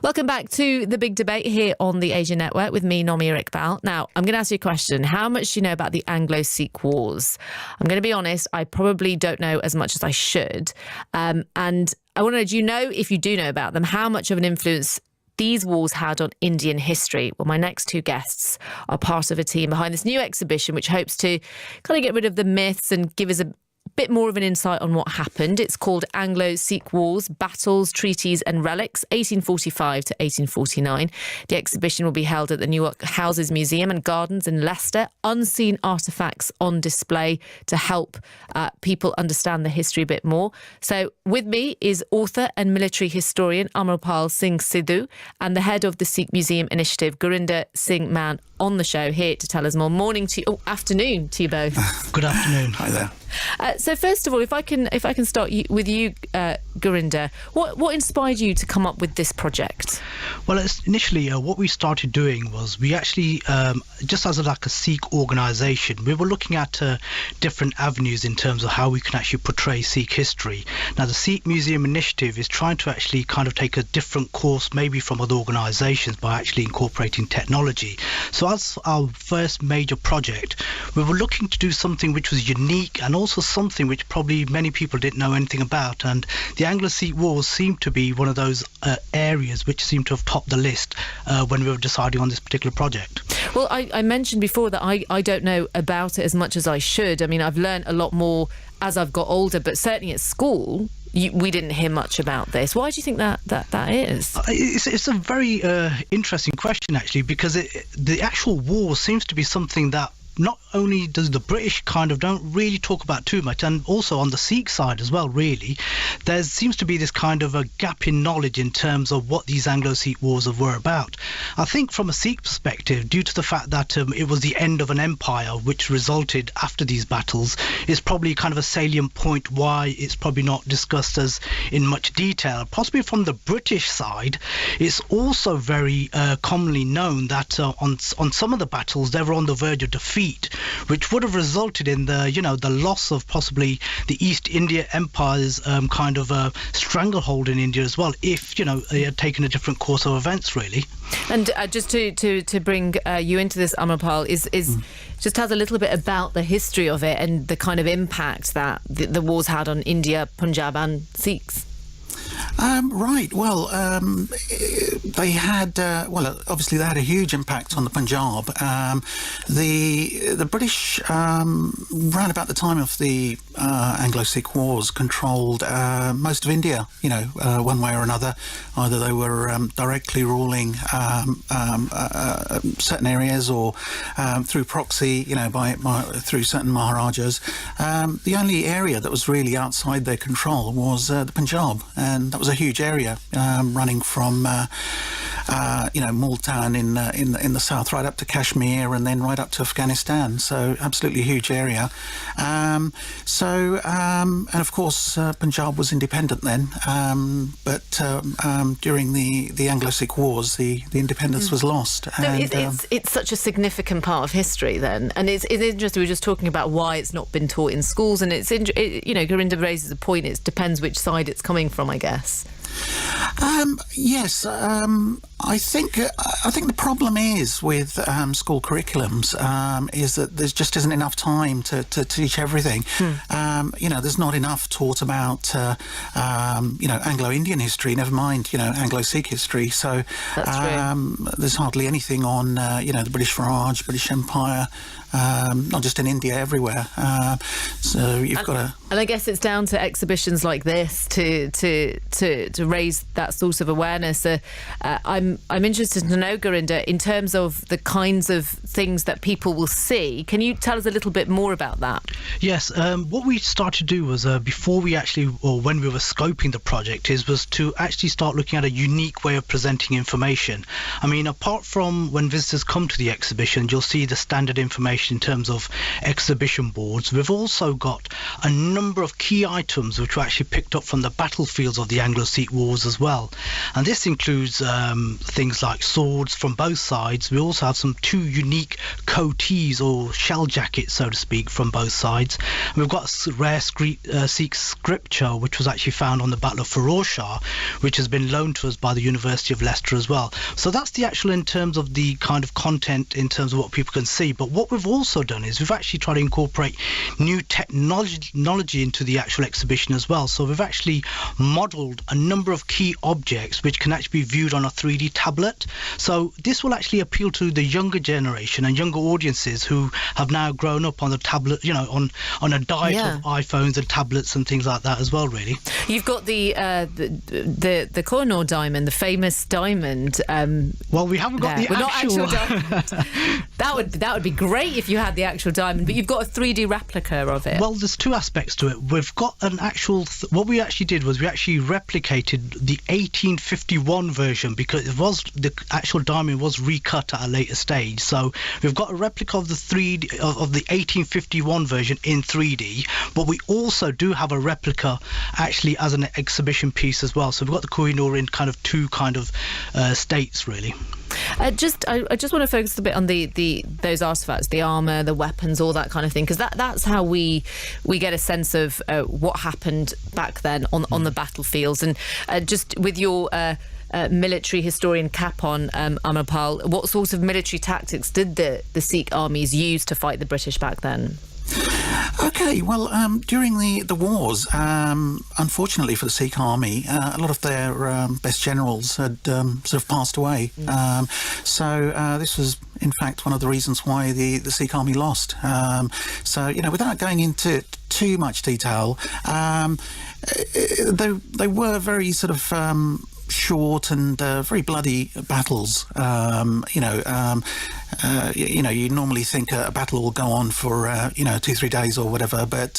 Welcome back to The Big Debate here on the Asia Network with me, Nomia Iqbal. Now, I'm going to ask you a question. How much do you know about the Anglo Sikh Wars? I'm going to be honest, I probably don't know as much as I should. And I want to know, do you know, if you do know about them, how much of an influence these wars had on Indian history? Well, my next two guests are part of a team behind this new exhibition, which hopes to kind of get rid of the myths and give us a bit more of an insight on what happened. It's called Anglo Sikh Wars, Battles, Treaties and Relics, 1845 to 1849. The exhibition will be held at the Newark Houses Museum and Gardens in Leicester. Unseen artefacts on display to help people understand the history a bit more. So with me is author and military historian Amarpal Singh Sidhu and the head of the Sikh Museum Initiative, Gurinder Singh Mann, on the show here to tell us more. Afternoon to you both. Good afternoon. Hi there. So first of all, if I can start with you, Gurinder, what inspired you to come up with this project? Well, initially, what we started doing was we actually, just as a Sikh organisation, we were looking at different avenues in terms of how we can actually portray Sikh history. Now, the Sikh Museum Initiative is trying to actually kind of take a different course, maybe from other organisations, by actually incorporating technology. So as our first major project, we were looking to do something which was unique and also something which probably many people didn't know anything about. And the Anglo Sikh Wars seemed to be one of those areas which seemed to have topped the list when we were deciding on this particular project. Well, I mentioned before that I don't know about it as much as I should. I mean, I've learned a lot more as I've got older, but certainly at school, we didn't hear much about this. Why do you think that is? It's a very interesting question, actually, because the actual war seems to be something that not only does the British kind of don't really talk about too much, and also on the Sikh side as well, really, there seems to be this kind of a gap in knowledge in terms of what these Anglo-Sikh wars were about. I think from a Sikh perspective, due to the fact that it was the end of an empire which resulted after these battles, is probably kind of a salient point why it's probably not discussed as in much detail. Possibly from the British side, it's also very commonly known that on some of the battles they were on the verge of defeat, which would have resulted in the loss of possibly the East India Empire's kind of a stranglehold in India as well, if they had taken a different course of events, really. And just to bring you into this, Amarpal, is just tell us a little bit about the history of it and the kind of impact that the wars had on India, Punjab and Sikhs. Right. Well, they had. Obviously, they had a huge impact on the Punjab. The British, round about the time of the Anglo Sikh Wars, controlled most of India. One way or another. Either they were directly ruling certain areas, or through proxy, through certain Maharajas. The only area that was really outside their control was the Punjab, and that was a huge area running from Multan in the south right up to Kashmir and then right up to Afghanistan. So absolutely huge area. And of course Punjab was independent then, but during the Anglo Sikh Wars the independence was lost. So it's such a significant part of history then, and it's interesting. We're just talking about why it's not been taught in schools, and Gurinder raises a point. It depends which side it's coming from, I guess. Yes, I think the problem is with school curriculums is that there just isn't enough time to teach everything. There's not enough taught about Anglo-Indian history, never mind Anglo-Sikh history. So there's hardly anything on the British Raj, British Empire, not just in India, everywhere. So you've got to. And I guess it's down to exhibitions like this to raise that sort of awareness. I'm interested to know, Gurinder, in terms of the kinds of things that people will see. Can you tell us a little bit more about that? Yes. What we started to do was before we actually, or when we were scoping the project, was to actually start looking at a unique way of presenting information. I mean, apart from when visitors come to the exhibition, you'll see the standard information in terms of exhibition boards. We've also got a number of key items which were actually picked up from the battlefields of the Anglo Sikh Wars as well. And this includes things like swords from both sides. We also have some 2 unique coatees or shell jackets, so to speak, from both sides. And we've got a rare Sikh scripture which was actually found on the Battle of Ferozshah, which has been loaned to us by the University of Leicester as well. So that's the actual in terms of the kind of content, in terms of what people can see. But what we've also done is we've actually tried to incorporate new technology into the actual exhibition as well. So we've actually modelled a number of key objects which can actually be viewed on a 3D tablet. So this will actually appeal to the younger generation and younger audiences who have now grown up on the tablet, you know, on a diet of iPhones and tablets and things like that as well, really. You've got the Koh-i-Noor diamond, the famous diamond. Well, we haven't got the actual diamond. That would be great if you had the actual diamond, but you've got a 3D replica of it. Well, there's 2 aspects to it. We've got an actual... what we actually did was we actually replicated the 1851 version, because it was the actual diamond was recut at a later stage. So we've got a replica of the 3D of the 1851 version in 3D, but we also do have a replica actually as an exhibition piece as well. So we've got the Koh-i-Noor in kind of 2 kind of states, really. I just want to focus a bit on those artifacts, the armour, the weapons, all that kind of thing, because that's how we get a sense of what happened back then on the battlefields. And just with your military historian cap on, Amarpal, what sort of military tactics did the Sikh armies use to fight the British back then? Okay, well, during the wars, unfortunately for the Sikh army, a lot of their best generals had sort of passed away. So this was, in fact, one of the reasons why the Sikh army lost. So, you know, without going into too much detail, they were very sort of short and very bloody battles. You normally think a battle will go on for 2-3 days or whatever, but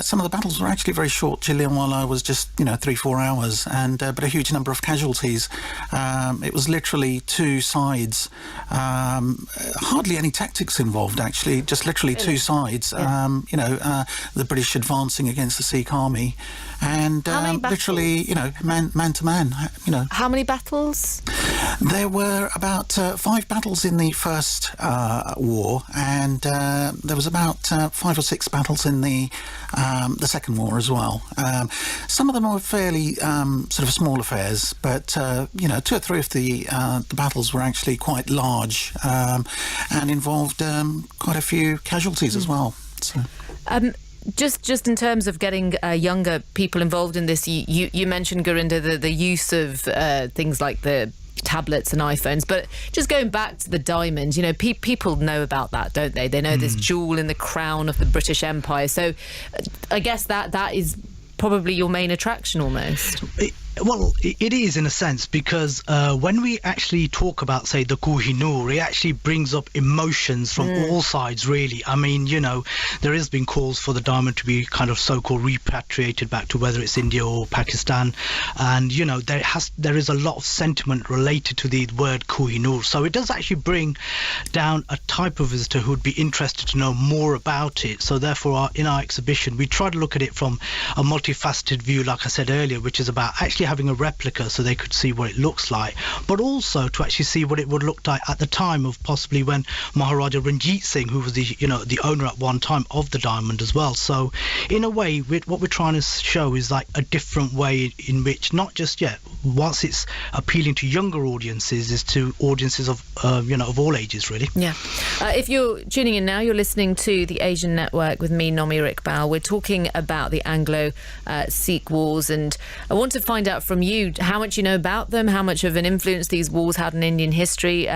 some of the battles were actually very short. Jallianwala was just 3-4 hours, and but a huge number of casualties. It was literally 2 sides, hardly any tactics involved, actually, just literally 2 sides. The British advancing against the Sikh army, and literally man to man. How many battles? There were about 5 battles in the first war, and there was about 5 or 6 battles in the second war as well. Some of them were fairly sort of small affairs, but 2 or 3 of the battles were actually quite large and involved quite a few casualties as well. So. Just in terms of getting younger people involved in this, you mentioned, Gurinder, the use of things like the tablets and iPhones, but just going back to the diamond, people know about that, don't they? They know this jewel in the crown of the British Empire. So I guess that is probably your main attraction almost. Well, it is in a sense, because when we actually talk about, say, the Koh-i-Noor, it actually brings up emotions from all sides, really. I mean, there has been calls for the diamond to be kind of so-called repatriated back to whether it's India or Pakistan, and there is a lot of sentiment related to the word Koh-i-Noor. So it does actually bring down a type of visitor who would be interested to know more about it. So therefore, in our exhibition, we try to look at it from a multifaceted view, like I said earlier, which is about actually having a replica so they could see what it looks like, but also to actually see what it would look like at the time of possibly when Maharaja Ranjit Singh, who was the owner at one time of the diamond as well. So in a way, what we're trying to show is like a different way in which not just whilst it's appealing to younger audiences, is to audiences of all ages, really. Yeah. If you're tuning in now, you're listening to the Asian Network with me, Nomi Iqbal. We're talking about the Anglo Sikh Wars, and I want to find out from you how much you know about them, how much of an influence these wars had in Indian history.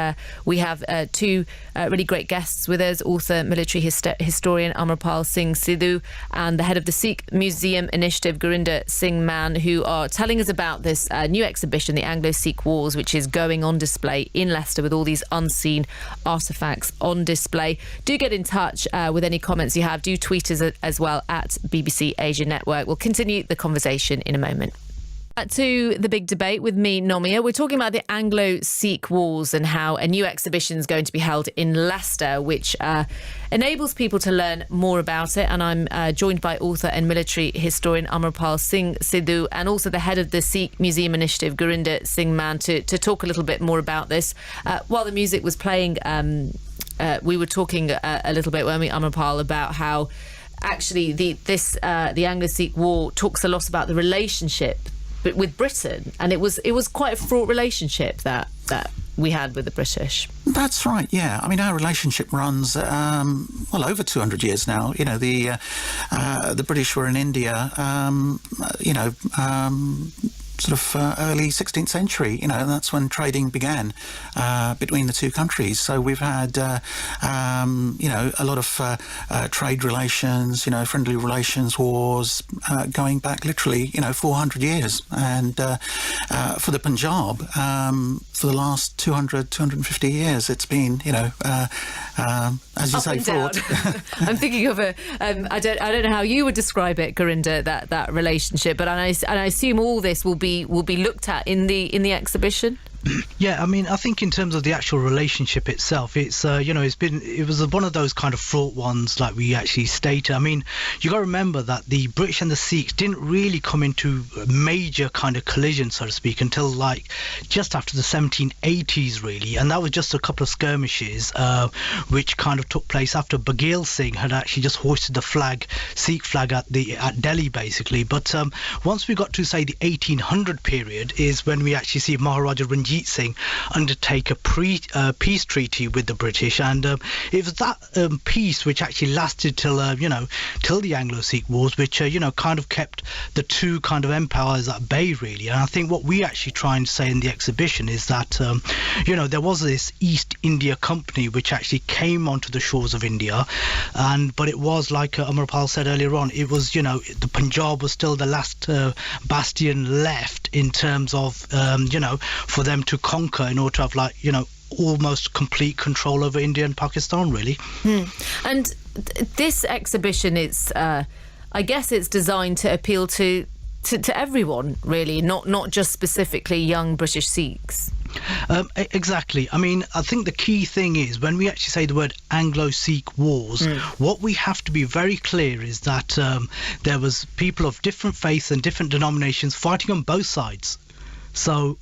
We have 2 really great guests with us, author, military historian Amarpal Singh Sidhu, and the head of the Sikh Museum Initiative, Gurinder Singh Mann, who are telling us about this new exhibition, the Anglo Sikh Wars, which is going on display in Leicester with all these unseen artefacts on display. Do get in touch with any comments you have. Do tweet us as well at BBC Asia Network. We'll continue the conversation in a moment. To the big debate with me, Nomia. We're talking about the Anglo Sikh Wars and how a new exhibition is going to be held in Leicester, which enables people to learn more about it. And I'm joined by author and military historian Amarpal Singh Sidhu, and also the head of the Sikh Museum Initiative, Gurinder Singh Mann, to talk a little bit more about this. While the music was playing, we were talking a little bit, weren't we, Amarpal, about how actually the Anglo Sikh War talks a lot about the relationship with Britain, and it was quite a fraught relationship that we had with the British. That's right, yeah. I mean, our relationship runs over 200 years now. You know, the British were in India, sort of early 16th century, you know, and that's when trading began between the two countries. So we've had, a lot of trade relations, you know, friendly relations, wars, going back literally, 400 years. And for the Punjab, for the last 250 years, it's been, as you say, fraught. I'm thinking of I don't know how you would describe it, Gurinder, that relationship, but I assume all this will be looked at in the exhibition. Yeah, I mean, I think in terms of the actual relationship itself, it was one of those kind of fraught ones, like we actually stated. I mean, you got to remember that the British and the Sikhs didn't really come into a major kind of collision, so to speak, until like just after the 1780s, really, and that was just a couple of skirmishes, which kind of took place after Bagheil Singh had actually just hoisted the Sikh flag at Delhi, basically. But once we got to say the 1800 period, is when we actually see Maharaja Ranjit Singh undertake a peace treaty with the British, and it was that peace which actually lasted till the Anglo Sikh Wars, which kind of kept the two kind of empires at bay, really. And I think what we actually try and say in the exhibition is that there was this East India Company which actually came onto the shores of India, but it was like Amarpal said earlier on, it was the Punjab was still the last bastion left in terms of for them to conquer in order to have almost complete control over India and Pakistan, really. And this exhibition, it's I guess it's designed to appeal to everyone, really, not just specifically young British Sikhs. Exactly. I mean, I think the key thing is when we actually say the word Anglo Sikh Wars, what we have to be very clear is that there was people of different faiths and different denominations fighting on both sides. So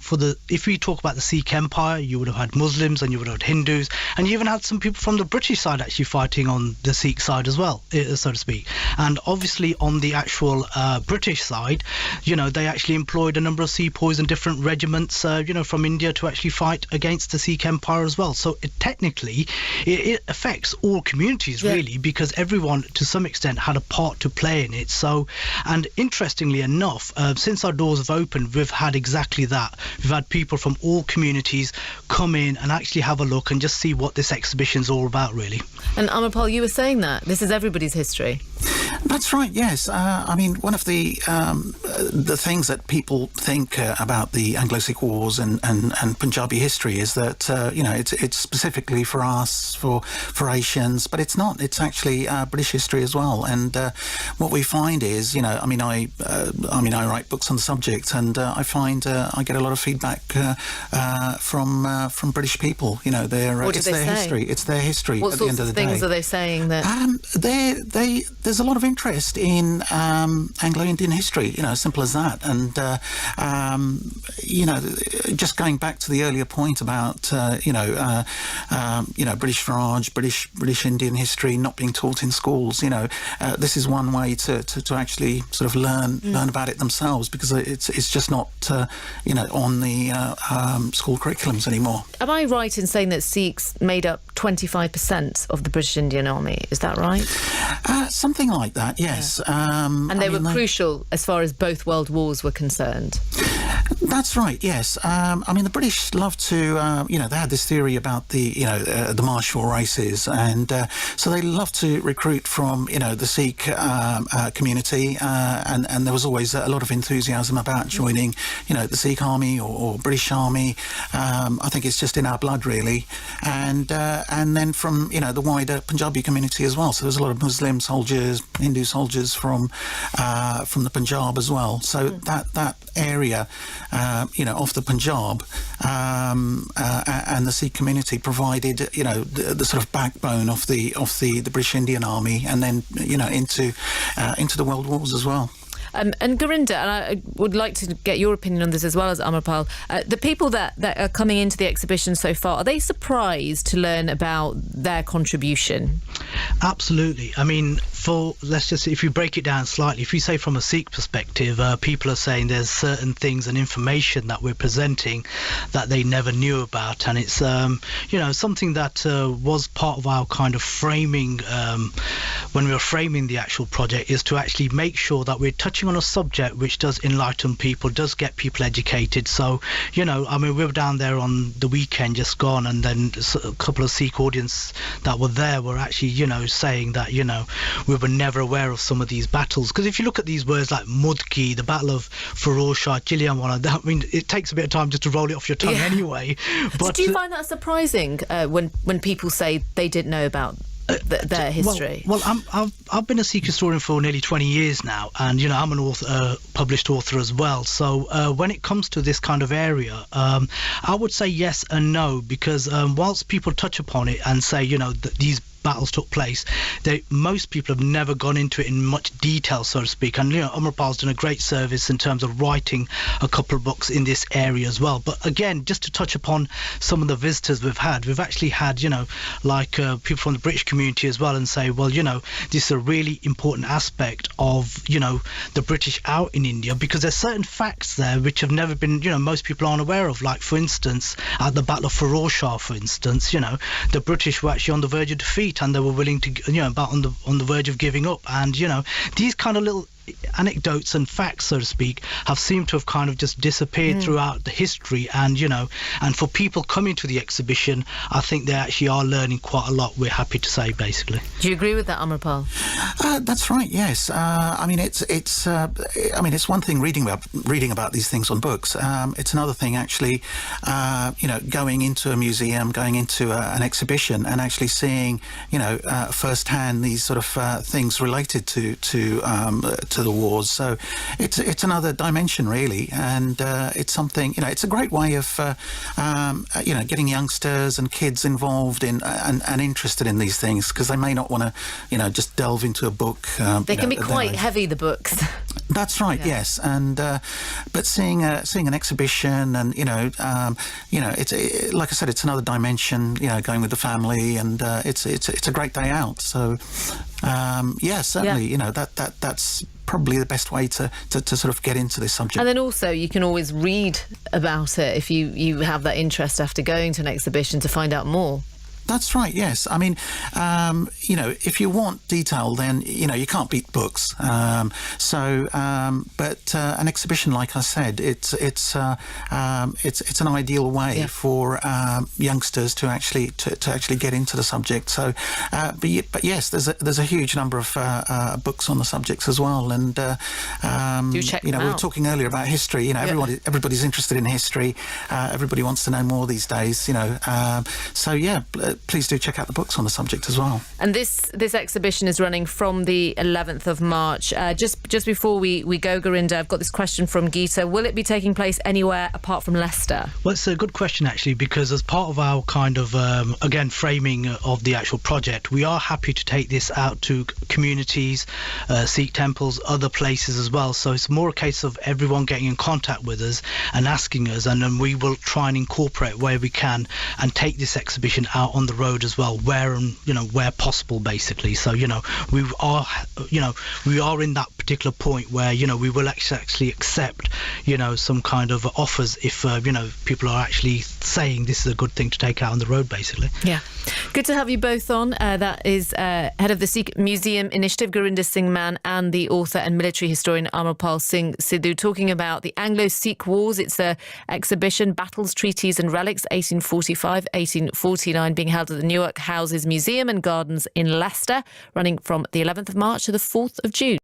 if we talk about the Sikh Empire, you would have had Muslims and you would have had Hindus, and you even had some people from the British side actually fighting on the Sikh side as well, so to speak. And obviously on the actual British side, they actually employed a number of sepoys and different regiments, from India to actually fight against the Sikh Empire as well. So technically, it affects all communities, really, because everyone to some extent had a part to play in it. So, and interestingly enough, since our doors have opened, we've had exactly that. We've had people from all communities come in and actually have a look and just see what this exhibition's all about, really. And Amarpal, you were saying that this is everybody's history. That's right, yes. I mean, one of the things that people think about the Anglo Sikh Wars and Punjabi history is that it's specifically for us, for Asians, but it's not. It's actually British history as well. And what we find is, I write books on the subject, and I find I get a lot of feedback from British people. It's their history. It's their history. What at the end of the day. What sorts of things are they saying that? There's a lot of interest in Anglo-Indian history. Simple as that. And just going back to the earlier point about British Raj, British Indian history not being taught in schools. This is one way to actually sort of learn about it themselves, because it's just not on the school curriculums anymore. Am I right in saying that Sikhs made up 25% of the British Indian Army? Is that right? Something like that, yes. And they were crucial as far as both world wars were concerned. That's right, yes. I mean, the British love to, they had this theory about the martial races, and so they love to recruit from, the Sikh community, and there was always a lot of enthusiasm about joining, the Sikh army or British army. I think it's just in our blood, really. And then from, the wider Punjabi community as well. So there's a lot of Muslim soldiers, Hindu soldiers from the Punjab as well. So that area, of the Punjab and the Sikh community provided, the sort of backbone of the British Indian Army, and then, into the World Wars as well. And Gurinder, and I would like to get your opinion on this as well as Amarpal, the people that are coming into the exhibition so far, are they surprised to learn about their contribution? Absolutely. I mean, let's just, if you break it down slightly, if you say from a Sikh perspective, people are saying there's certain things and information that we're presenting that they never knew about, and it's something that was part of our kind of framing when we were framing the actual project, is to actually make sure that we're touching on a subject which does enlighten people, does get people educated. So we were down there on the weekend just gone, and then a couple of Sikh audience that were there were actually saying that we were never aware of some of these battles, because if you look at these words like Mudki, the Battle of Firozshah, Jallianwala, I mean, it takes a bit of time just to roll it off your tongue anyway. But so do you find that surprising when people say they didn't know about their history? Well, I've been a Sikh historian for nearly 20 years now, and I'm an author, published author as well. So when it comes to this kind of area, I would say yes and no, because whilst people touch upon it and say that these battles took place, most people have never gone into it in much detail, so to speak. And Amarpal's done a great service in terms of writing a couple of books in this area as well. But again, just to touch upon some of the visitors we've actually had people from the British community as well, and say, well, this is a really important aspect of the British out in India, because there's certain facts there which have never been most people aren't aware of. Like, for instance, at the Battle of Firozshah, for instance, the British were actually on the verge of defeat, and they were willing to, about on the verge of giving up. And these kind of little anecdotes and facts, so to speak, have seemed to have kind of just disappeared throughout the history. And and for people coming to the exhibition, I think they actually are learning quite a lot, we're happy to say, basically. Do you agree with that, Amarpal? That's right, yes. It's one thing reading about these things on books. It's another thing actually going into a museum, going into an exhibition, and actually seeing firsthand these sort of things related to the wars. So it's another dimension, really, and it's something, it's a great way of getting youngsters and kids involved in and interested in these things, because they may not want to just delve into a book. They can be quite heavy, the books. That's right, yes, and but seeing an exhibition, and it's like I said, it's another dimension. Going with the family, and it's a great day out. So certainly, that's probably the best way to sort of get into this subject. And then also you can always read about it if you have that interest after going to an exhibition to find out more. That's right, yes. I mean, if you want detail, then, you can't beat books. But an exhibition, like I said, it's an ideal way for youngsters to actually get into the subject. So, but yes, there's a huge number of books on the subjects as well. And do check them out. We were talking earlier about history. Everybody's interested in history. Everybody wants to know more these days. Please do check out the books on the subject as well. And this exhibition is running from the 11th of March. Just before we go, Gurinder, I've got this question from Geeta. Will it be taking place anywhere apart from Leicester? Well, it's a good question, actually, because as part of our kind of, framing of the actual project, we are happy to take this out to communities, Sikh temples, other places as well. So it's more a case of everyone getting in contact with us and asking us, and then we will try and incorporate where we can and take this exhibition out on the road as well, where possible, basically. So we are in that particular point where, we will actually accept, some kind of offers if, people are actually saying this is a good thing to take out on the road, basically. Yeah. Good to have you both on. That is head of the Sikh Museum Initiative, Gurinder Singh Mann, and the author and military historian Amarpal Singh Sidhu, talking about the Anglo Sikh Wars. It's an exhibition, Battles, Treaties and Relics, 1845-1849, being held at the Newark Houses Museum and Gardens in Leicester, running from the 11th of March to the 4th of June.